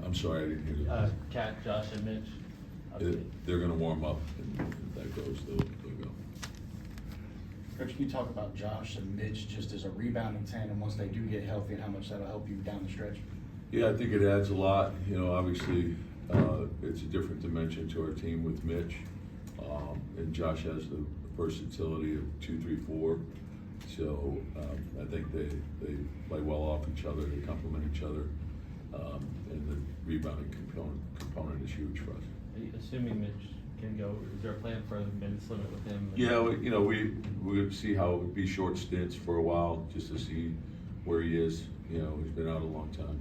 I'm sorry, I didn't hear that. Cat, Josh, and Mitch. They're gonna warm up, and if that goes, they'll go. Coach, can you talk about Josh and Mitch just as a rebounding tandem once they do get healthy and how much that'll help you down the stretch? Yeah, I think it adds a lot. You know, obviously, it's a different dimension to our team with Mitch. And Josh has the versatility of 2, 3, 4. So I think they play well off each other. They complement each other. And the rebounding component is huge for us. Assuming Mitch can go, is there a plan for a minutes limit with him? Yeah, you know, we see how it would be short stints for a while just to see where he is. You know, he's been out a long time.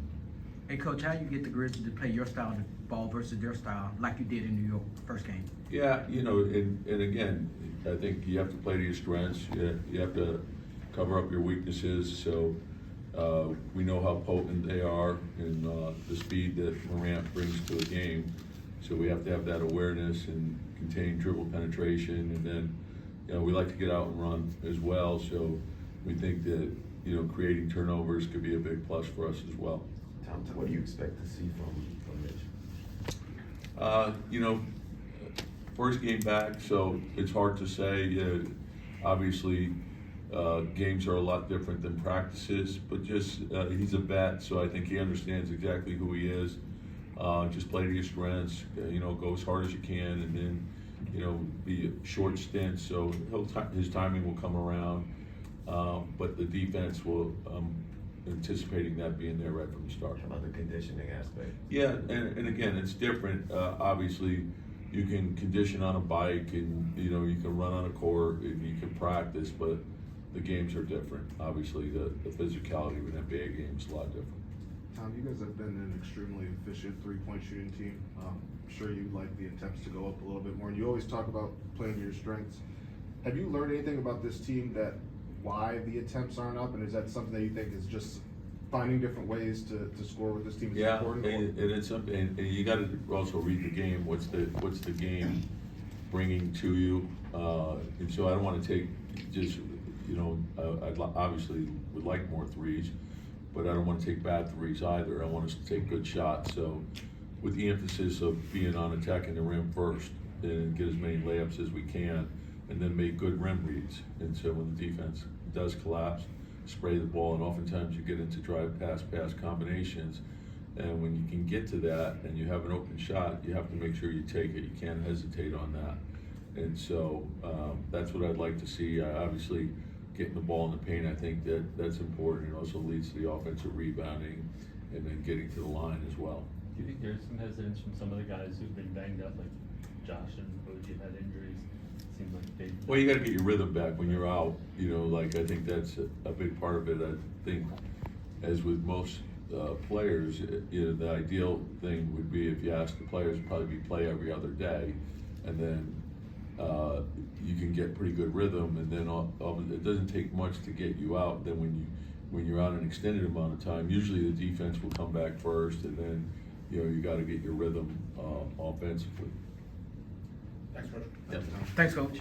Hey, Coach, how you get the Grizzlies to play your style of ball versus their style like you did in New York first game? Yeah, you know, and again, I think you have to play to your strengths. You have to cover up your weaknesses. So we know how potent they are and the speed that Morant brings to a game. So we have to have that awareness and contain dribble penetration. And then, you know, we like to get out and run as well. So we think that, you know, creating turnovers could be a big plus for us as well. Tom, what do you expect to see from Mitch? You know, first game back, so it's hard to say. Obviously, games are a lot different than practices, but just he's a vet, so I think he understands exactly who he is. Just play to your strengths, you know, go as hard as you can, and then, you know, be a short stint, so his timing will come around. But the defense will, anticipating that being there right from the start. How about the conditioning aspect? Yeah, and again, it's different. Obviously, you can condition on a bike, and you know you can run on a court, and you can practice, but the games are different. Obviously, the physicality of an NBA game is a lot different. Tom, you guys have been an extremely efficient three-point shooting team. I'm sure you'd like the attempts to go up a little bit more, and you always talk about playing to your strengths. Have you learned anything about this team that why the attempts aren't up, and is that something that you think is just finding different ways to score with this team? Yeah, and it's something, and you got to also read the game. What's the game bringing to you? And so I don't want to take just, you know, obviously would like more threes, but I don't want to take bad threes either. I want us to take good shots. So with the emphasis of being on attacking the rim first and get as many layups as we can, and then make good rim reads. And so when the defense does collapse, spray the ball, and oftentimes you get into drive pass combinations. And when you can get to that and you have an open shot, you have to make sure you take it. You can't hesitate on that. And so that's what I'd like to see. Obviously, getting the ball in the paint, I think that's important. It also leads to the offensive rebounding and then getting to the line as well. Do you think there's some hesitance from some of the guys who've been banged up, like Josh and OG have had injuries? Seems like they. Well, you got to get your rhythm back when you're out. You know, like I think that's a big part of it. I think, as with most players, you know, the ideal thing would be if you ask the players, probably play every other day, and then you can get pretty good rhythm, and then it doesn't take much to get you out. Then when you're out an extended amount of time, usually the defense will come back first, and then you know you got to get your rhythm offensively. Thanks, Coach. Yep. Thanks, Coach.